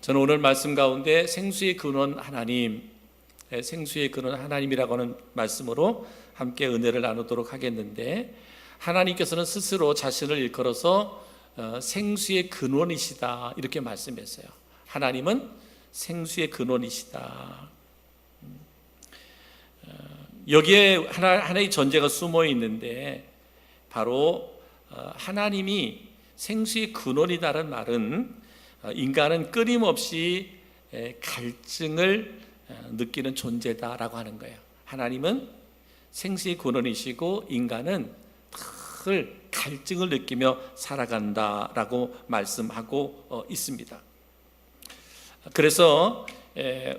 저는 오늘 말씀 가운데 생수의 근원 하나님, 생수의 근원 하나님이라고 하는 말씀으로 함께 은혜를 나누도록 하겠는데, 하나님께서는 스스로 자신을 일컬어서 생수의 근원이시다 이렇게 말씀했어요. 하나님은 생수의 근원이시다. 여기에 하나의 전제가 숨어 있는데, 바로 하나님이 생수의 근원이다라는 말은 인간은 끊임없이 갈증을 느끼는 존재다라고 하는 거예요. 하나님은 생수의 근원이시고 인간은 늘 갈증을 느끼며 살아간다라고 말씀하고 있습니다. 그래서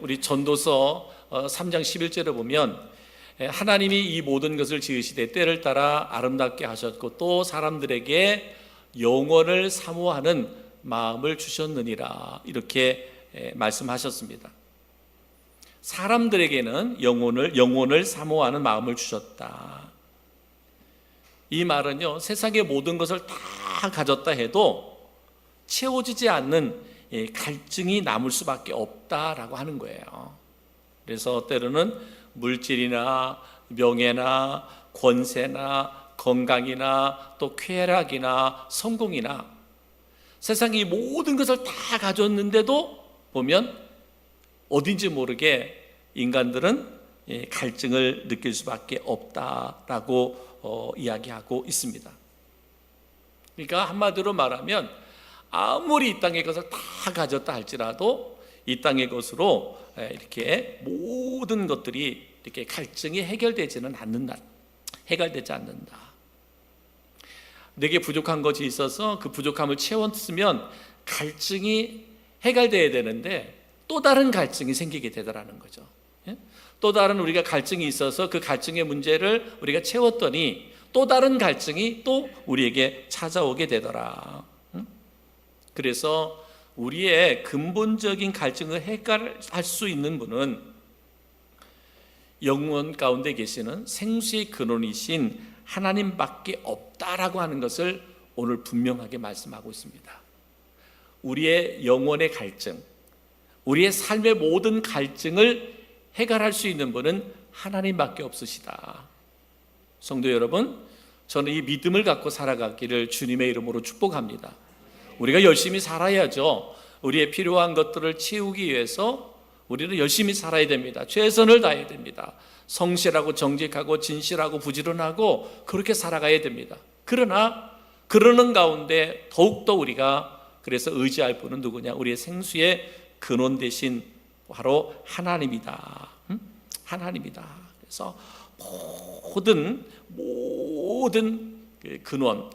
우리 전도서 3장 11절에 보면 하나님이 이 모든 것을 지으시되 때를 따라 아름답게 하셨고 또 사람들에게 영원을 사모하는 마음을 주셨느니라 이렇게 말씀하셨습니다. 사람들에게는 영혼을 사모하는 마음을 주셨다. 이 말은요, 세상의 모든 것을 다 가졌다 해도 채워지지 않는 갈증이 남을 수밖에 없다라고 하는 거예요. 그래서 때로는 물질이나 명예나 권세나 건강이나 또 쾌락이나 성공이나 세상의 모든 것을 다 가졌는데도 보면 어딘지 모르게 인간들은 갈증을 느낄 수밖에 없다라고 이야기하고 있습니다. 그러니까 한마디로 말하면 아무리 이 땅의 것을 다 가졌다 할지라도 이 땅의 것으로 이렇게 모든 것들이 이렇게 갈증이 해결되지는 않는다. 해결되지 않는다. 내게 부족한 것이 있어서 그 부족함을 채웠으면 갈증이 해결돼야 되는데 또 다른 갈증이 생기게 되더라는 거죠. 또 다른 우리가 갈증이 있어서 그 갈증의 문제를 우리가 채웠더니 또 다른 갈증이 또 우리에게 찾아오게 되더라. 그래서 우리의 근본적인 갈증을 해결할 수 있는 분은 영원 가운데 계시는 생수의 근원이신 하나님밖에 없다라고 하는 것을 오늘 분명하게 말씀하고 있습니다. 우리의 영혼의 갈증, 우리의 삶의 모든 갈증을 해결할 수 있는 분은 하나님밖에 없으시다. 성도 여러분, 저는 이 믿음을 갖고 살아가기를 주님의 이름으로 축복합니다. 우리가 열심히 살아야죠. 우리의 필요한 것들을 채우기 위해서 우리는 열심히 살아야 됩니다. 최선을 다해야 됩니다. 성실하고 정직하고 진실하고 부지런하고 그렇게 살아가야 됩니다. 그러나 그러는 가운데 더욱더 우리가 그래서 의지할 분은 누구냐? 우리의 생수의 근원 되신 바로 하나님이다. 하나님이다. 그래서 모든 근원,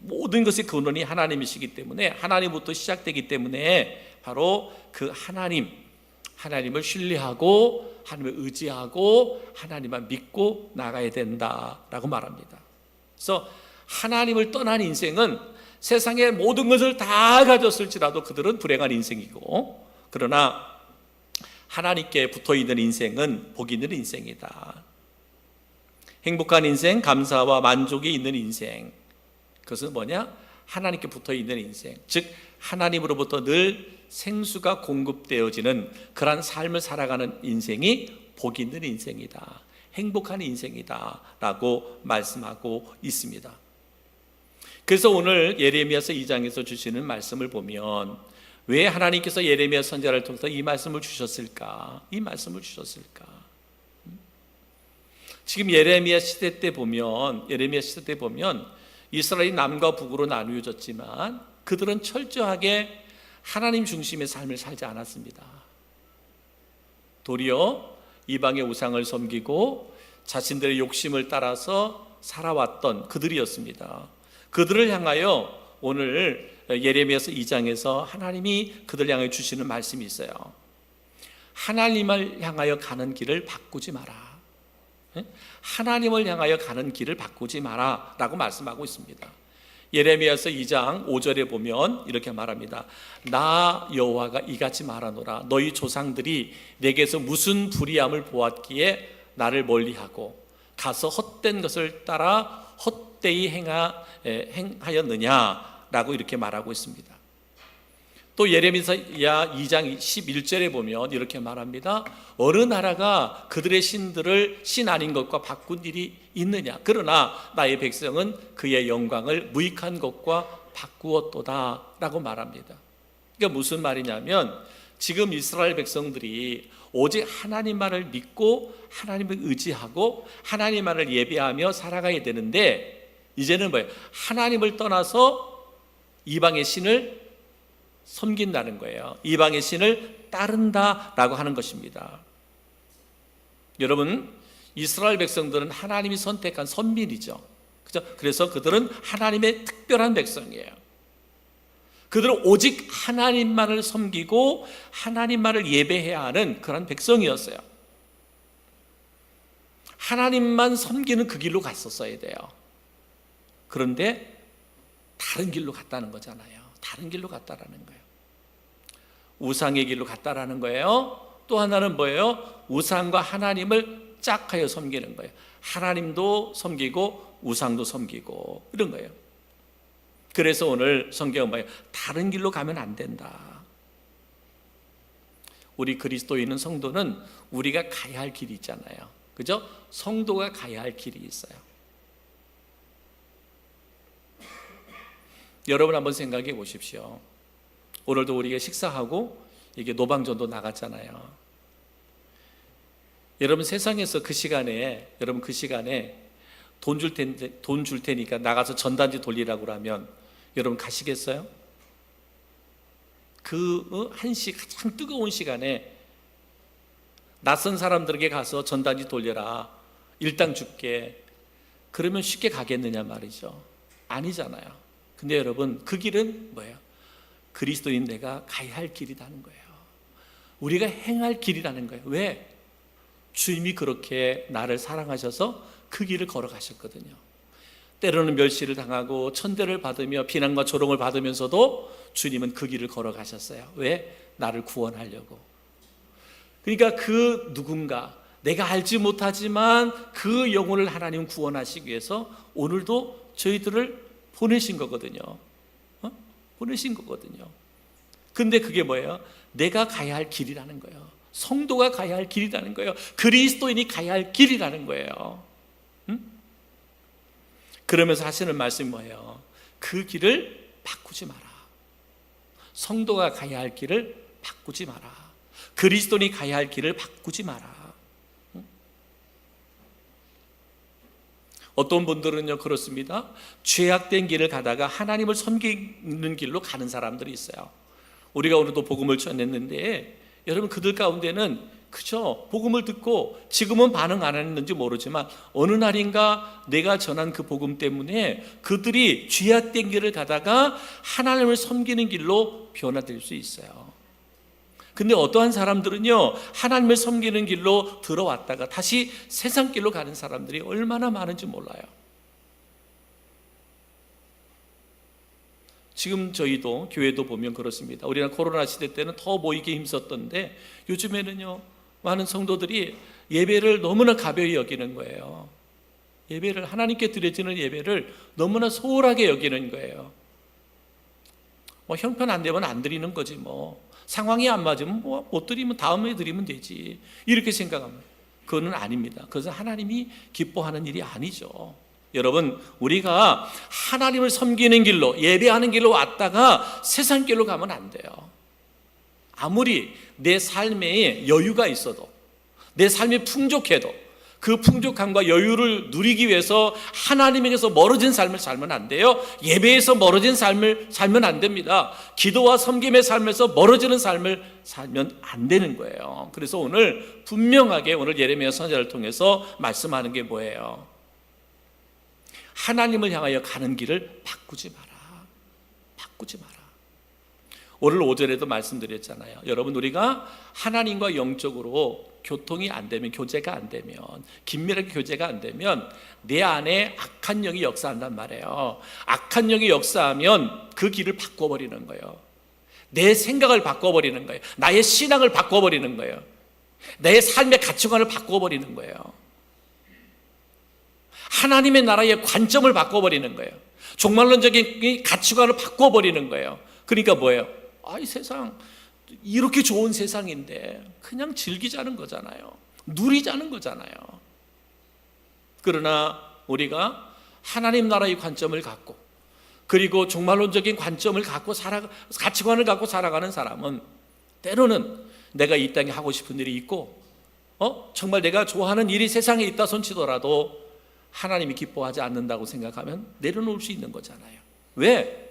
모든 것의 근원이 하나님이시기 때문에 하나님부터 시작되기 때문에 바로 그 하나님을 신뢰하고 하나님을 의지하고 하나님만 믿고 나가야 된다라고 말합니다. 그래서 하나님을 떠난 인생은 세상의 모든 것을 다 가졌을지라도 그들은 불행한 인생이고, 그러나 하나님께 붙어있는 인생은 복이 있는 인생이다. 행복한 인생, 감사와 만족이 있는 인생, 그것은 뭐냐? 하나님께 붙어있는 인생, 즉 하나님으로부터 늘 생수가 공급되어지는 그러한 삶을 살아가는 인생이 복이 있는 인생이다, 행복한 인생이다 라고 말씀하고 있습니다. 그래서 오늘 예레미야서 2장에서 주시는 말씀을 보면 왜 하나님께서 예레미야 선지자를 통해서 이 말씀을 주셨을까? 이 말씀을 주셨을까? 지금 예레미야 시대 때 보면 이스라엘이 남과 북으로 나누어졌지만 그들은 철저하게 하나님 중심의 삶을 살지 않았습니다. 도리어 이방의 우상을 섬기고 자신들의 욕심을 따라서 살아왔던 그들이었습니다. 그들을 향하여 오늘 예레미야서 2장에서 하나님이 그들 향해 주시는 말씀이 있어요. 하나님을 향하여 가는 길을 바꾸지 마라. 하나님을 향하여 가는 길을 바꾸지 마라 라고 말씀하고 있습니다. 예레미야서 2장 5절에 보면 이렇게 말합니다. 나 여호와가 이같이 말하노라. 너희 조상들이 내게서 무슨 불의함을 보았기에 나를 멀리하고 가서 헛된 것을 따라 헛되이 행하였느냐 라고 이렇게 말하고 있습니다. 또 예레미야 2장 11절에 보면 이렇게 말합니다. 어느 나라가 그들의 신들을 신 아닌 것과 바꾼 일이 있느냐. 그러나 나의 백성은 그의 영광을 무익한 것과 바꾸었도다 라고 말합니다. 그러니까 무슨 말이냐면 지금 이스라엘 백성들이 오직 하나님만을 믿고 하나님을 의지하고 하나님만을 예배하며 살아가야 되는데 이제는 뭐예요? 하나님을 떠나서 이방의 신을 섬긴다는 거예요. 이방의 신을 따른다라고 하는 것입니다. 여러분, 이스라엘 백성들은 하나님이 선택한 선민이죠. 그죠? 그래서 그들은 하나님의 특별한 백성이에요. 그들은 오직 하나님만을 섬기고 하나님만을 예배해야 하는 그런 백성이었어요. 하나님만 섬기는 그 길로 갔었어야 돼요. 그런데 다른 길로 갔다는 거잖아요. 다른 길로 갔다라는 거예요. 우상의 길로 갔다라는 거예요. 또 하나는 뭐예요? 우상과 하나님을 짝하여 섬기는 거예요. 하나님도 섬기고 우상도 섬기고 이런 거예요. 그래서 오늘 성경은 뭐예요? 다른 길로 가면 안 된다. 우리 그리스도인은 성도는 우리가 가야 할 길이 있잖아요. 그죠? 성도가 가야 할 길이 있어요. 여러분 한번 생각해 보십시오. 오늘도 우리가 식사하고 이게 노방전도 나갔잖아요. 여러분 세상에서 그 시간에 돈 줄 테니까 나가서 전단지 돌리라고 하면 여러분 가시겠어요? 그 한시 가장 뜨거운 시간에 낯선 사람들에게 가서 전단지 돌려라, 일당 줄게, 그러면 쉽게 가겠느냐 말이죠. 아니잖아요. 근데 여러분 그 길은 뭐예요? 그리스도인 내가 가야 할 길이라는 거예요. 우리가 행할 길이라는 거예요. 왜? 주님이 그렇게 나를 사랑하셔서 그 길을 걸어가셨거든요. 때로는 멸시를 당하고 천대를 받으며 비난과 조롱을 받으면서도 주님은 그 길을 걸어가셨어요. 왜? 나를 구원하려고. 그러니까 그 누군가, 내가 알지 못하지만 그 영혼을 하나님 구원하시기 위해서 오늘도 저희들을 보내신 거거든요. 보내신 거거든요. 근데 그게 뭐예요? 내가 가야 할 길이라는 거예요. 성도가 가야 할 길이라는 거예요. 그리스도인이 가야 할 길이라는 거예요. 그러면서 하시는 말씀이 뭐예요? 그 길을 바꾸지 마라. 성도가 가야 할 길을 바꾸지 마라. 그리스도인이 가야 할 길을 바꾸지 마라. 어떤 분들은요 그렇습니다. 죄악된 길을 가다가 하나님을 섬기는 길로 가는 사람들이 있어요. 우리가 오늘도 복음을 전했는데 여러분 그들 가운데는 그죠? 복음을 듣고 지금은 반응 안 했는지 모르지만 어느 날인가 내가 전한 그 복음 때문에 그들이 죄악된 길을 가다가 하나님을 섬기는 길로 변화될 수 있어요. 근데 어떠한 사람들은요 하나님을 섬기는 길로 들어왔다가 다시 세상 길로 가는 사람들이 얼마나 많은지 몰라요. 지금 저희도 교회도 보면 그렇습니다. 우리가 코로나 시대 때는 더 모이기 힘썼던데 요즘에는요 많은 성도들이 예배를 너무나 가벼이 여기는 거예요. 예배를, 하나님께 드려지는 예배를 너무나 소홀하게 여기는 거예요. 뭐 형편 안 되면 안 드리는 거지 뭐. 상황이 안 맞으면 뭐 못 드리면 다음에 드리면 되지, 이렇게 생각합니다. 그거는 아닙니다. 그것은 하나님이 기뻐하는 일이 아니죠. 여러분 우리가 하나님을 섬기는 길로 예배하는 길로 왔다가 세상 길로 가면 안 돼요. 아무리 내 삶에 여유가 있어도 내 삶이 풍족해도 그 풍족함과 여유를 누리기 위해서 하나님에게서 멀어진 삶을 살면 안 돼요. 예배에서 멀어진 삶을 살면 안 됩니다. 기도와 섬김의 삶에서 멀어지는 삶을 살면 안 되는 거예요. 그래서 오늘 분명하게 오늘 예레미야 선지자를 통해서 말씀하는 게 뭐예요? 하나님을 향하여 가는 길을 바꾸지 마라. 바꾸지 마라. 오늘 5절에도 말씀드렸잖아요. 여러분 우리가 하나님과 영적으로 교통이 안 되면, 교제가 안 되면, 긴밀하게 교제가 안 되면 내 안에 악한 영이 역사한단 말이에요. 악한 영이 역사하면 그 길을 바꿔버리는 거예요. 내 생각을 바꿔버리는 거예요. 나의 신앙을 바꿔버리는 거예요. 내 삶의 가치관을 바꿔버리는 거예요. 하나님의 나라의 관점을 바꿔버리는 거예요. 종말론적인 가치관을 바꿔버리는 거예요. 그러니까 뭐예요? 이 세상 이렇게 좋은 세상인데 그냥 즐기자는 거잖아요. 누리자는 거잖아요. 그러나 우리가 하나님 나라의 관점을 갖고, 그리고 종말론적인 관점을 갖고 가치관을 갖고 살아가는 사람은 때로는 내가 이 땅에 하고 싶은 일이 있고 정말 내가 좋아하는 일이 세상에 있다 손치더라도 하나님이 기뻐하지 않는다고 생각하면 내려놓을 수 있는 거잖아요. 왜?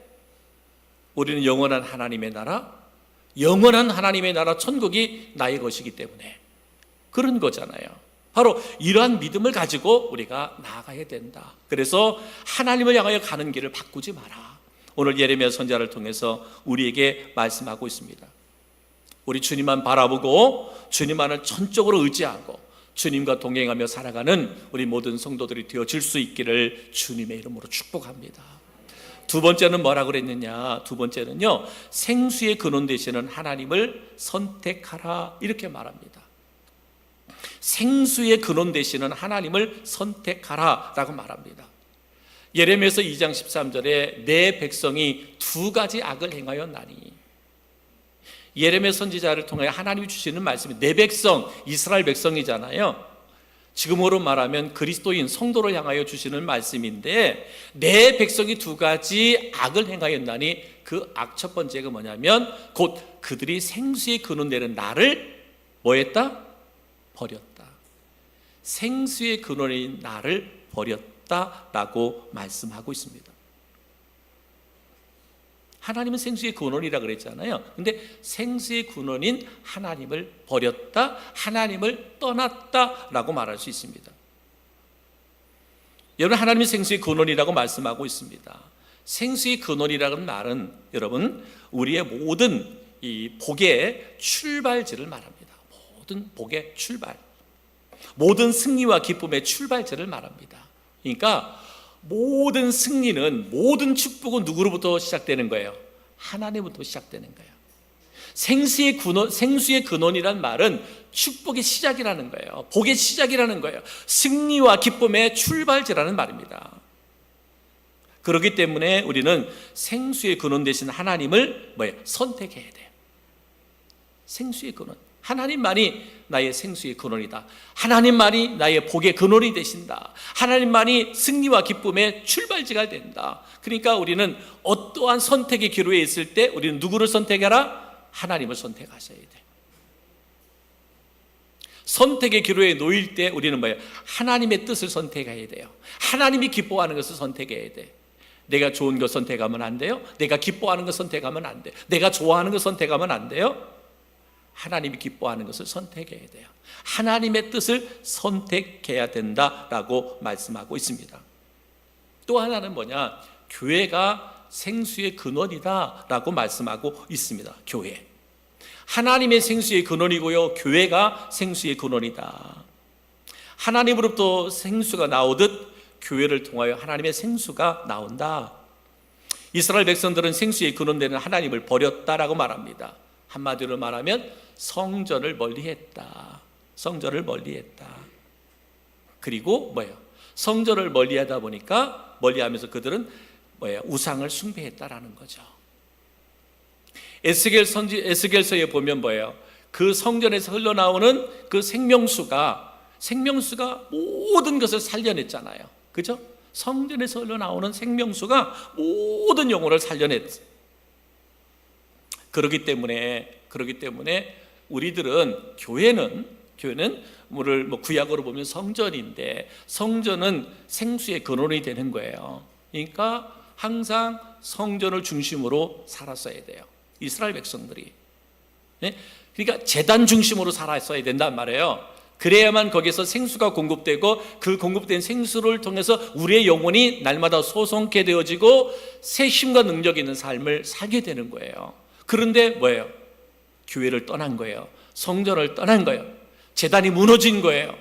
우리는 영원한 하나님의 나라, 영원한 하나님의 나라 천국이 나의 것이기 때문에 그런 거잖아요. 바로 이러한 믿음을 가지고 우리가 나아가야 된다. 그래서 하나님을 향하여 가는 길을 바꾸지 마라. 오늘 예레미야 선지자를 통해서 우리에게 말씀하고 있습니다. 우리 주님만 바라보고 주님만을 전적으로 의지하고 주님과 동행하며 살아가는 우리 모든 성도들이 되어질 수 있기를 주님의 이름으로 축복합니다. 두 번째는 뭐라고 그랬느냐? 두 번째는요, 생수의 근원 되시는 하나님을 선택하라, 이렇게 말합니다. 생수의 근원 되시는 하나님을 선택하라 라고 말합니다. 예레미야서 2장 13절에 내 백성이 두 가지 악을 행하였나니, 예레미야 선지자를 통해 하나님이 주시는 말씀이 내 백성, 이스라엘 백성이잖아요. 지금으로 말하면 그리스도인 성도를 향하여 주시는 말씀인데, 내 백성이 두 가지 악을 행하였나니, 그 악 첫 번째가 뭐냐면 곧 그들이 생수의 근원 되는 나를 뭐했다? 버렸다. 생수의 근원인 나를 버렸다라고 말씀하고 있습니다. 하나님은 생수의 근원이라 그랬잖아요. 근데 생수의 근원인 하나님을 버렸다, 하나님을 떠났다라고 말할 수 있습니다. 여러분, 하나님이 생수의 근원이라고 말씀하고 있습니다. 생수의 근원이라는 말은 여러분, 우리의 모든 이 복의 출발지를 말합니다. 모든 복의 출발, 모든 승리와 기쁨의 출발지를 말합니다. 그러니까 모든 승리는, 모든 축복은 누구로부터 시작되는 거예요? 하나님부터 시작되는 거예요. 생수의 근원이란 말은 축복의 시작이라는 거예요. 복의 시작이라는 거예요. 승리와 기쁨의 출발지라는 말입니다. 그렇기 때문에 우리는 생수의 근원 되신 하나님을 선택해야 돼요. 생수의 근원, 하나님만이 나의 생수의 근원이다. 하나님만이 나의 복의 근원이 되신다. 하나님만이 승리와 기쁨의 출발지가 된다. 그러니까 우리는 어떠한 선택의 기로에 있을 때 우리는 누구를 선택해라? 하나님을 선택하셔야 돼. 선택의 기로에 놓일 때 우리는 하나님의 뜻을 선택해야 돼요. 하나님이 기뻐하는 것을 선택해야 돼. 내가 좋은 것 선택하면 안 돼요. 내가 기뻐하는 것 선택하면 안 돼요. 내가 좋아하는 것 선택하면 안 돼요. 하나님이 기뻐하는 것을 선택해야 돼요. 하나님의 뜻을 선택해야 된다라고 말씀하고 있습니다. 또 하나는 뭐냐? 교회가 생수의 근원이다라고 말씀하고 있습니다. 교회, 하나님의 생수의 근원이고요, 교회가 생수의 근원이다. 하나님으로부터 생수가 나오듯 교회를 통하여 하나님의 생수가 나온다. 이스라엘 백성들은 생수의 근원되는 하나님을 버렸다라고 말합니다. 한마디로 말하면 성전을 멀리했다. 성전을 멀리했다. 그리고 성전을 멀리하다 보니까, 멀리하면서 그들은 우상을 숭배했다라는 거죠. 에스겔서에 보면 그 성전에서 흘러나오는 그 생명수가 모든 것을 살려냈잖아요. 그죠? 성전에서 흘러나오는 생명수가 모든 영혼을 살려냈어요. 그렇기 때문에 우리들은 교회는 우리를 구약으로 보면 성전인데, 성전은 생수의 근원이 되는 거예요. 그러니까 항상 성전을 중심으로 살았어야 돼요. 이스라엘 백성들이. 그러니까 제단 중심으로 살았어야 된단 말이에요. 그래야만 거기서 생수가 공급되고, 그 공급된 생수를 통해서 우리의 영혼이 날마다 소성케 되어지고 새 힘과 능력 있는 삶을 살게 되는 거예요. 그런데 교회를 떠난 거예요. 성전을 떠난 거예요. 제단이 무너진 거예요.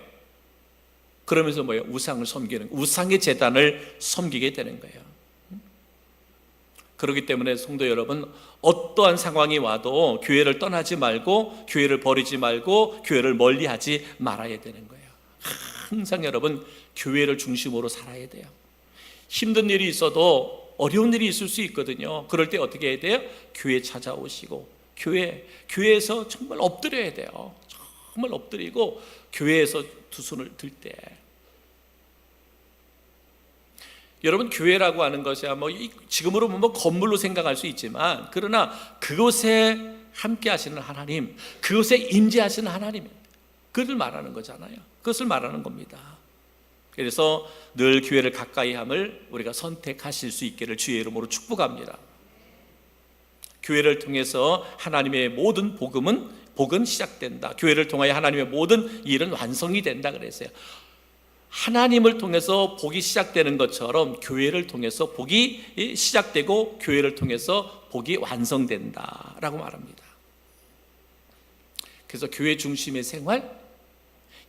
그러면서 우상을 섬기는, 우상의 제단을 섬기게 되는 거예요. 그렇기 때문에 성도 여러분, 어떠한 상황이 와도 교회를 떠나지 말고, 교회를 버리지 말고, 교회를 멀리하지 말아야 되는 거예요. 항상 여러분, 교회를 중심으로 살아야 돼요. 힘든 일이 있어도 어려운 일이 있을 수 있거든요. 그럴 때 어떻게 해야 돼요? 교회 찾아오시고 교회에서 정말 엎드려야 돼요. 정말 엎드리고 교회에서 두 손을 들 때, 여러분, 교회라고 하는 것이야 지금으로 보면 건물로 생각할 수 있지만, 그러나 그곳에 함께 하시는 하나님, 그곳에 임재하시는 하나님, 그것을 말하는 거잖아요. 그것을 말하는 겁니다. 그래서 늘 교회를 가까이 함을 우리가 선택하실 수 있기를 주의 이름으로 축복합니다. 교회를 통해서 하나님의 모든 복은 시작된다. 교회를 통하여 하나님의 모든 일은 완성이 된다 그랬어요. 하나님을 통해서 복이 시작되는 것처럼 교회를 통해서 복이 시작되고 교회를 통해서 복이 완성된다라고 말합니다. 그래서 교회 중심의 생활,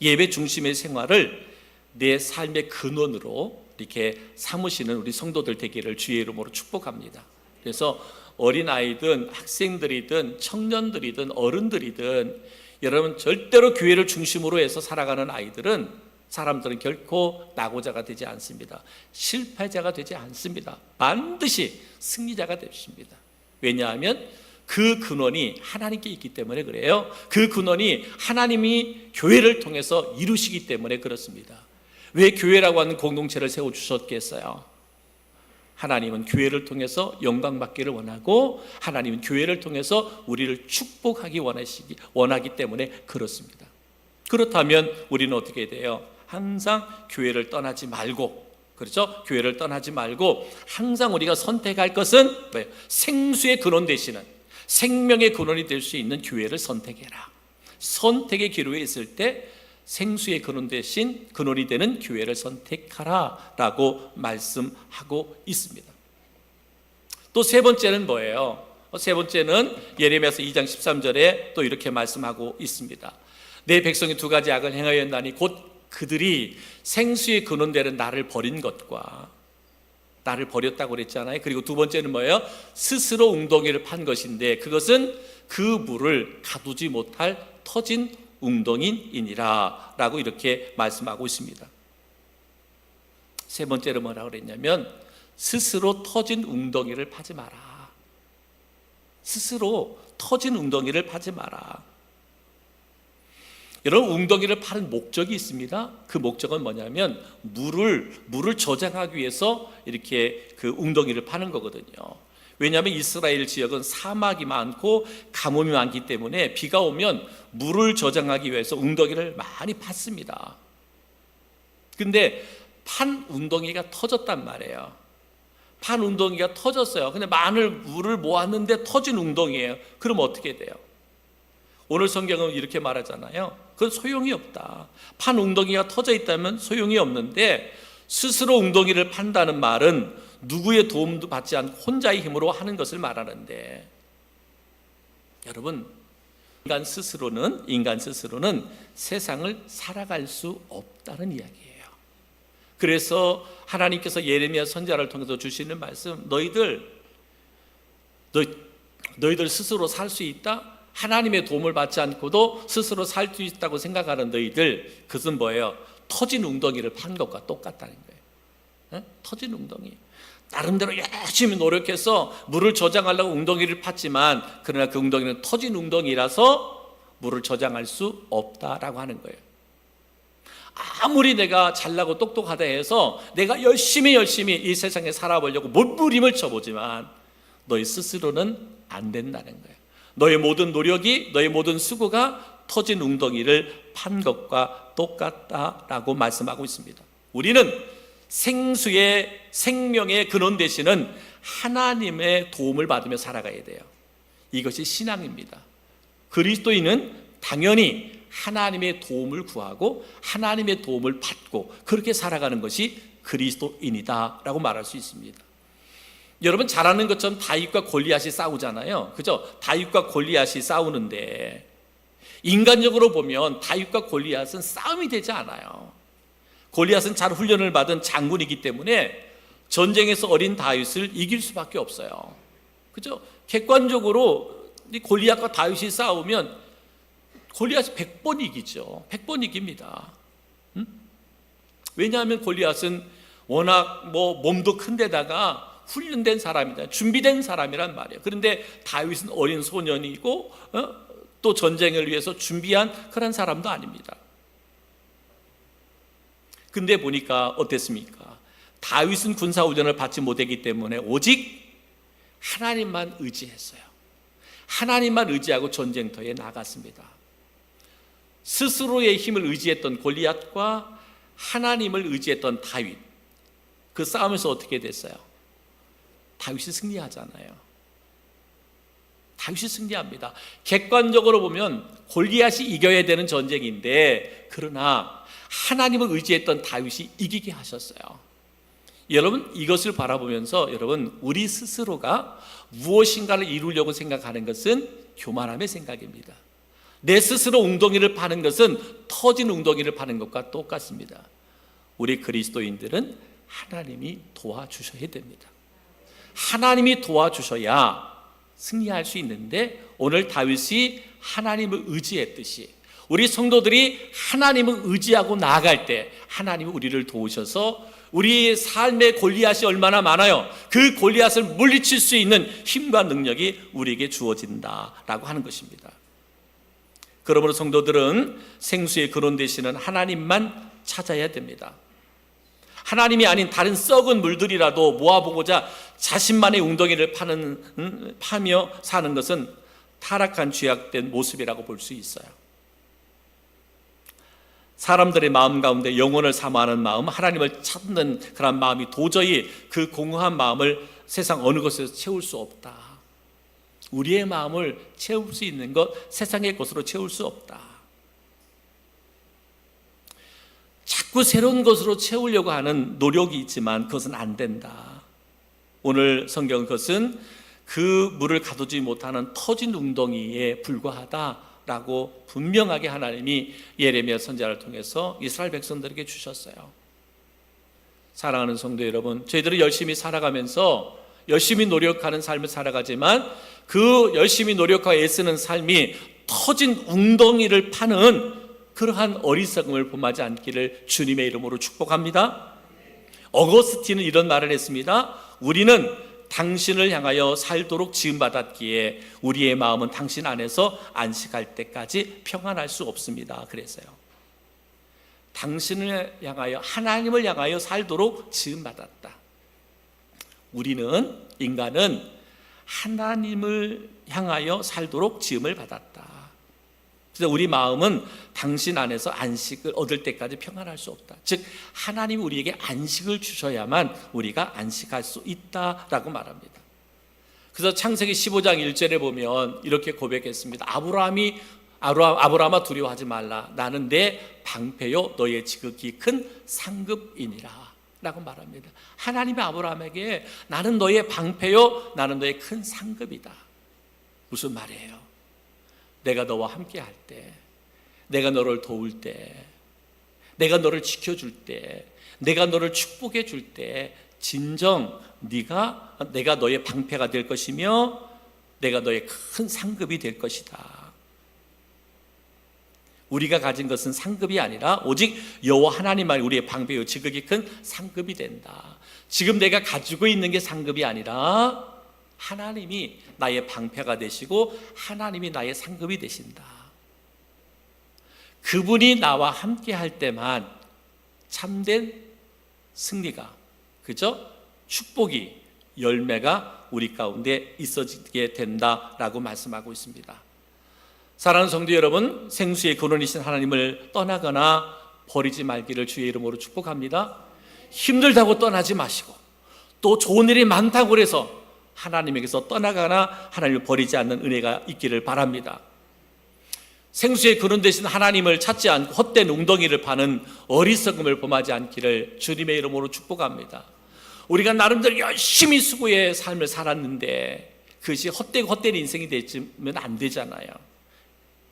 예배 중심의 생활을 내 삶의 근원으로 이렇게 삼으시는 우리 성도들 되기를 주의 이름으로 축복합니다. 그래서 어린아이든 학생들이든 청년들이든 어른들이든 여러분, 절대로 교회를 중심으로 해서 살아가는 사람들은 결코 낙오자가 되지 않습니다. 실패자가 되지 않습니다. 반드시 승리자가 되십니다. 왜냐하면 그 근원이 하나님께 있기 때문에 그래요. 그 근원이 하나님이 교회를 통해서 이루시기 때문에 그렇습니다. 왜 교회라고 하는 공동체를 세워주셨겠어요? 하나님은 교회를 통해서 영광받기를 원하고, 하나님은 교회를 통해서 우리를 축복하기 원하기 때문에 그렇습니다. 그렇다면 우리는 어떻게 돼요? 항상 교회를 떠나지 말고, 그렇죠? 교회를 떠나지 말고 항상 우리가 선택할 것은 뭐예요? 생수의 근원 되시는, 생명의 근원이 될 수 있는 교회를 선택해라. 선택의 기로에 있을 때 생수의 근원 대신 근원이 되는 교회를 선택하라 라고 말씀하고 있습니다. 또 세 번째는 뭐예요? 세 번째는 예레미야서 2장 13절에 또 이렇게 말씀하고 있습니다. 내 백성이 두 가지 악을 행하였나니 곧 그들이 생수의 근원 되는 나를 버린 것과, 나를 버렸다고 그랬잖아요. 그리고 두 번째는 뭐예요? 스스로 웅덩이를 판 것인데 그것은 그 물을 가두지 못할 터진 웅덩이이니라 라고 이렇게 말씀하고 있습니다. 세 번째로 뭐라고 그랬냐면, 스스로 터진 웅덩이를 파지 마라. 스스로 터진 웅덩이를 파지 마라. 여러분, 웅덩이를 파는 목적이 있습니다. 그 목적은 뭐냐면 물을 저장하기 위해서 이렇게 그 웅덩이를 파는 거거든요. 왜냐하면 이스라엘 지역은 사막이 많고 가뭄이 많기 때문에 비가 오면 물을 저장하기 위해서 웅덩이를 많이 팠습니다. 근데 판 웅덩이가 터졌단 말이에요. 판 웅덩이가 터졌어요. 근데 많은 물을 모았는데 터진 웅덩이에요. 그럼 어떻게 돼요? 오늘 성경은 이렇게 말하잖아요. 그건 소용이 없다. 판 웅덩이가 터져 있다면 소용이 없는데, 스스로 웅덩이를 판다는 말은 누구의 도움도 받지 않고 혼자의 힘으로 하는 것을 말하는데, 여러분, 인간 스스로는 세상을 살아갈 수 없다는 이야기예요. 그래서 하나님께서 예레미야 선지자를 통해서 주시는 말씀, 너희들 스스로 살 수 있다? 하나님의 도움을 받지 않고도 스스로 살 수 있다고 생각하는 너희들, 그것은 뭐예요? 터진 웅덩이를 판 것과 똑같다는 거예요. 터진 웅덩이. 나름대로 열심히 노력해서 물을 저장하려고 웅덩이를 팠지만, 그러나 그 웅덩이는 터진 웅덩이라서 물을 저장할 수 없다라고 하는 거예요. 아무리 내가 잘나고 똑똑하다 해서 내가 열심히 이 세상에 살아보려고 몸부림을 쳐보지만 너희 스스로는 안 된다는 거예요. 너의 모든 노력이, 너의 모든 수고가 터진 웅덩이를 판 것과 똑같다라고 말씀하고 있습니다. 우리는 생수의 생명의 근원 되시는 하나님의 도움을 받으며 살아가야 돼요. 이것이 신앙입니다. 그리스도인은 당연히 하나님의 도움을 구하고 하나님의 도움을 받고 그렇게 살아가는 것이 그리스도인이다라고 말할 수 있습니다. 여러분, 잘 아는 것처럼 다윗과 골리앗이 싸우잖아요. 그죠? 다윗과 골리앗이 싸우는데 인간적으로 보면 다윗과 골리앗은 싸움이 되지 않아요. 골리앗은 잘 훈련을 받은 장군이기 때문에 전쟁에서 어린 다윗을 이길 수밖에 없어요. 그죠? 객관적으로 골리앗과 다윗이 싸우면 골리앗이 100번 이기죠. 100번 이깁니다. 왜냐하면 골리앗은 워낙 몸도 큰 데다가 훈련된 사람이다, 준비된 사람이란 말이에요. 그런데 다윗은 어린 소년이고 또 전쟁을 위해서 준비한 그런 사람도 아닙니다. 근데 보니까 어땠습니까? 다윗은 군사훈련을 받지 못했기 때문에 오직 하나님만 의지했어요. 하나님만 의지하고 전쟁터에 나갔습니다. 스스로의 힘을 의지했던 골리앗과 하나님을 의지했던 다윗, 그 싸움에서 어떻게 됐어요? 다윗이 승리하잖아요. 다윗이 승리합니다. 객관적으로 보면 골리앗이 이겨야 되는 전쟁인데, 그러나 하나님을 의지했던 다윗이 이기게 하셨어요. 여러분, 이것을 바라보면서 여러분, 우리 스스로가 무엇인가를 이루려고 생각하는 것은 교만함의 생각입니다. 내 스스로 웅덩이를 파는 것은 터진 웅덩이를 파는 것과 똑같습니다. 우리 그리스도인들은 하나님이 도와주셔야 됩니다. 하나님이 도와주셔야 승리할 수 있는데, 오늘 다윗이 하나님을 의지했듯이 우리 성도들이 하나님을 의지하고 나아갈 때 하나님이 우리를 도우셔서 우리의 삶의 골리앗이 얼마나 많아요. 그 골리앗을 물리칠 수 있는 힘과 능력이 우리에게 주어진다라고 하는 것입니다. 그러므로 성도들은 생수의 근원 되시는 하나님만 찾아야 됩니다. 하나님이 아닌 다른 썩은 물들이라도 모아보고자 자신만의 웅덩이를 파며 사는 것은 타락한 죄악된 모습이라고 볼 수 있어요. 사람들의 마음 가운데 영혼을 사모하는 마음, 하나님을 찾는 그런 마음이 도저히 그 공허한 마음을 세상 어느 곳에서 채울 수 없다. 우리의 마음을 채울 수 있는 것, 세상의 것으로 채울 수 없다. 자꾸 새로운 것으로 채우려고 하는 노력이 있지만 그것은 안 된다. 오늘 성경은 그것은 그 물을 가두지 못하는 터진 웅덩이에 불과하다라고 분명하게 하나님이 예레미야 선지자를 통해서 이스라엘 백성들에게 주셨어요. 사랑하는 성도 여러분, 저희들은 열심히 살아가면서 열심히 노력하는 삶을 살아가지만 그 열심히 노력하고 애쓰는 삶이 터진 웅덩이를 파는 그러한 어리석음을 범하지 않기를 주님의 이름으로 축복합니다. 어거스틴은 이런 말을 했습니다. 우리는 당신을 향하여 살도록 지음받았기에 우리의 마음은 당신 안에서 안식할 때까지 평안할 수 없습니다. 그랬어요. 당신을 향하여, 하나님을 향하여 살도록 지음받았다. 우리는, 인간은 하나님을 향하여 살도록 지음을 받았다. 그래서 우리 마음은 당신 안에서 안식을 얻을 때까지 평안할 수 없다. 즉 하나님이 우리에게 안식을 주셔야만 우리가 안식할 수 있다라고 말합니다. 그래서 창세기 15장 1절에 보면 이렇게 고백했습니다. 아브라함아 두려워하지 말라. 나는 내 방패요 너의 지극히 큰 상급이니라 라고 말합니다. 하나님이 아브라함에게 나는 너의 방패요 나는 너의 큰 상급이다. 무슨 말이에요? 내가 너와 함께 할 때, 내가 너를 도울 때, 내가 너를 지켜줄 때, 내가 너를 축복해 줄 때 진정 내가 너의 방패가 될 것이며 내가 너의 큰 상급이 될 것이다. 우리가 가진 것은 상급이 아니라 오직 여호와 하나님만이 우리의 방패요 지극히 큰 상급이 된다. 지금 내가 가지고 있는 게 상급이 아니라 하나님이 나의 방패가 되시고 하나님이 나의 상급이 되신다. 그분이 나와 함께 할 때만 참된 승리가, 그죠? 축복이, 열매가 우리 가운데 있어지게 된다라고 말씀하고 있습니다. 사랑하는 성도 여러분, 생수의 근원이신 하나님을 떠나거나 버리지 말기를 주의 이름으로 축복합니다. 힘들다고 떠나지 마시고 또 좋은 일이 많다고 해서 하나님에게서 떠나가나 하나님을 버리지 않는 은혜가 있기를 바랍니다. 생수의 근원 되신 하나님을 찾지 않고 헛된 웅덩이를 파는 어리석음을 범하지 않기를 주님의 이름으로 축복합니다. 우리가 나름대로 열심히 수고의 삶을 살았는데 그것이 헛된 인생이 되면 안 되잖아요.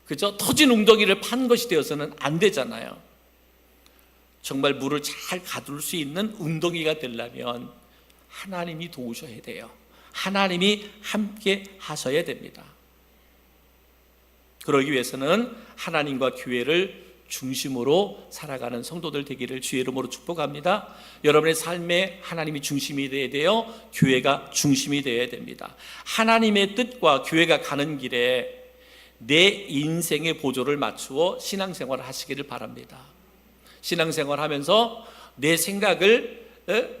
그죠? 터진 웅덩이를 판 것이 되어서는 안 되잖아요. 정말 물을 잘 가둘 수 있는 웅덩이가 되려면 하나님이 도우셔야 돼요. 하나님이 함께 하셔야 됩니다. 그러기 위해서는 하나님과 교회를 중심으로 살아가는 성도들 되기를 주의 이름으로 축복합니다. 여러분의 삶에 하나님이 중심이 되어야 돼요. 교회가 중심이 되어야 됩니다. 하나님의 뜻과 교회가 가는 길에 내 인생의 보조를 맞추어 신앙생활을 하시기를 바랍니다. 신앙생활 하면서 내 생각을,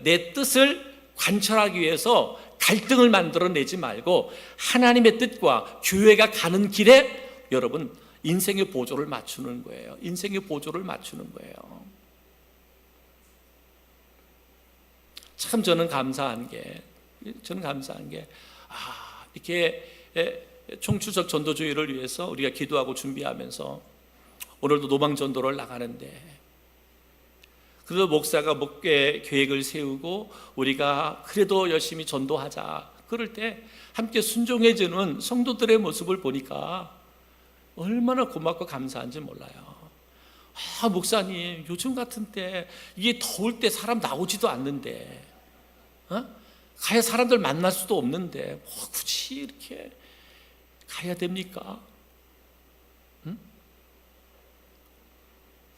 내 뜻을 관철하기 위해서 갈등을 만들어내지 말고 하나님의 뜻과 교회가 가는 길에 여러분 인생의 보조를 맞추는 거예요. 인생의 보조를 맞추는 거예요. 참 저는 감사한 게 이렇게 총추석 전도주의를 위해서 우리가 기도하고 준비하면서 오늘도 노방전도를 나가는데, 그래도 목사가 목회 계획을 세우고 우리가 그래도 열심히 전도하자 그럴 때 함께 순종해주는 성도들의 모습을 보니까 얼마나 고맙고 감사한지 몰라요. 목사님, 요즘 같은 때 이게 더울 때 사람 나오지도 않는데, 가야 사람들 만날 수도 없는데 굳이 이렇게 가야 됩니까?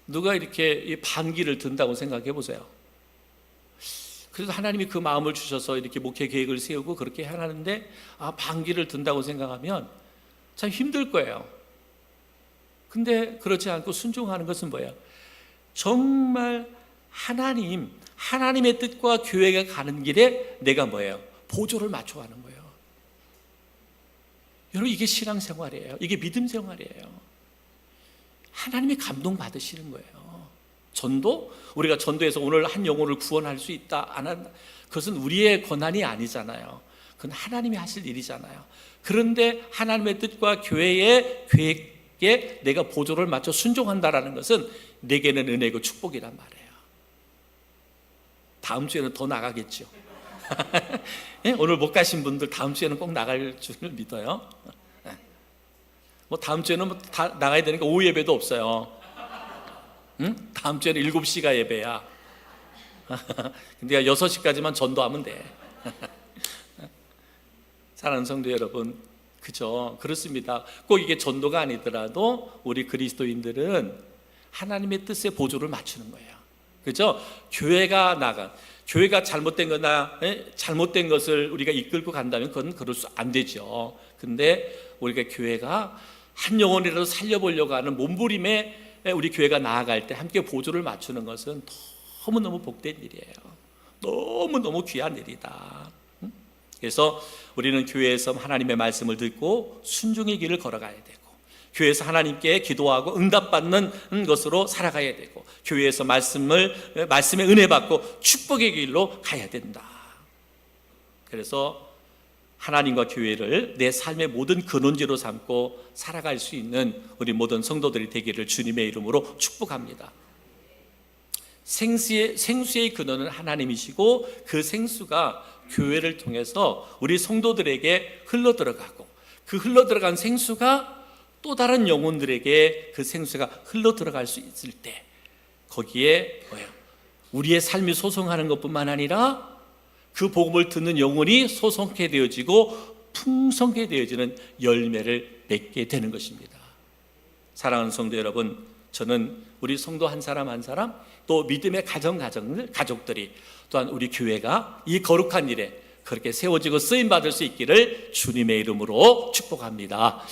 누가 이렇게 반기를 든다고 생각해 보세요. 그래서 하나님이 그 마음을 주셔서 이렇게 목회 계획을 세우고 그렇게 하는데 반기를 든다고 생각하면 참 힘들 거예요. 근데 그렇지 않고 순종하는 것은 뭐예요? 정말 하나님의 뜻과 교회가 가는 길에 내가 뭐예요? 보조를 맞춰가는 거예요. 여러분, 이게 신앙생활이에요. 이게 믿음생활이에요. 하나님이 감동받으시는 거예요. 전도? 우리가 전도해서 오늘 한 영혼을 구원할 수 있다, 안 한다, 그것은 우리의 권한이 아니잖아요. 그건 하나님이 하실 일이잖아요. 그런데 하나님의 뜻과 교회의 계획에 내가 보조를 맞춰 순종한다라는 것은 내게는 은혜고 축복이란 말이에요. 다음 주에는 더 나가겠죠. 오늘 못 가신 분들 다음 주에는 꼭 나갈 줄 믿어요. 다음 주에는 다 나가야 되니까 오후 예배도 없어요. 다음 주에는 7시가 예배야. 근데 6시까지만 전도하면 돼. 사랑하는 성도 여러분, 그죠? 그렇습니다. 꼭 이게 전도가 아니더라도 우리 그리스도인들은 하나님의 뜻에 보조를 맞추는 거예요. 그죠? 교회가 잘못된 거나 잘못된 것을 우리가 이끌고 간다면 그건 그럴 수 안 되죠. 근데 우리가 교회가 한 영혼이라도 살려보려고 하는 몸부림에 우리 교회가 나아갈 때 함께 보조를 맞추는 것은 너무너무 복된 일이에요. 너무너무 귀한 일이다. 그래서 우리는 교회에서 하나님의 말씀을 듣고 순종의 길을 걸어가야 되고, 교회에서 하나님께 기도하고 응답받는 것으로 살아가야 되고, 교회에서 말씀의 은혜 받고 축복의 길로 가야 된다. 그래서 하나님과 교회를 내 삶의 모든 근원지로 삼고 살아갈 수 있는 우리 모든 성도들이 되기를 주님의 이름으로 축복합니다. 생수의 근원은 하나님이시고 그 생수가 교회를 통해서 우리 성도들에게 흘러들어가고, 그 흘러들어간 생수가 또 다른 영혼들에게 그 생수가 흘러들어갈 수 있을 때 거기에 우리의 삶이 소송하는 것뿐만 아니라 그 복음을 듣는 영혼이 소성케 되어지고 풍성케 되어지는 열매를 맺게 되는 것입니다. 사랑하는 성도 여러분, 저는 우리 성도 한 사람 한 사람, 또 믿음의 가족들이, 또한 우리 교회가 이 거룩한 일에 그렇게 세워지고 쓰임받을 수 있기를 주님의 이름으로 축복합니다.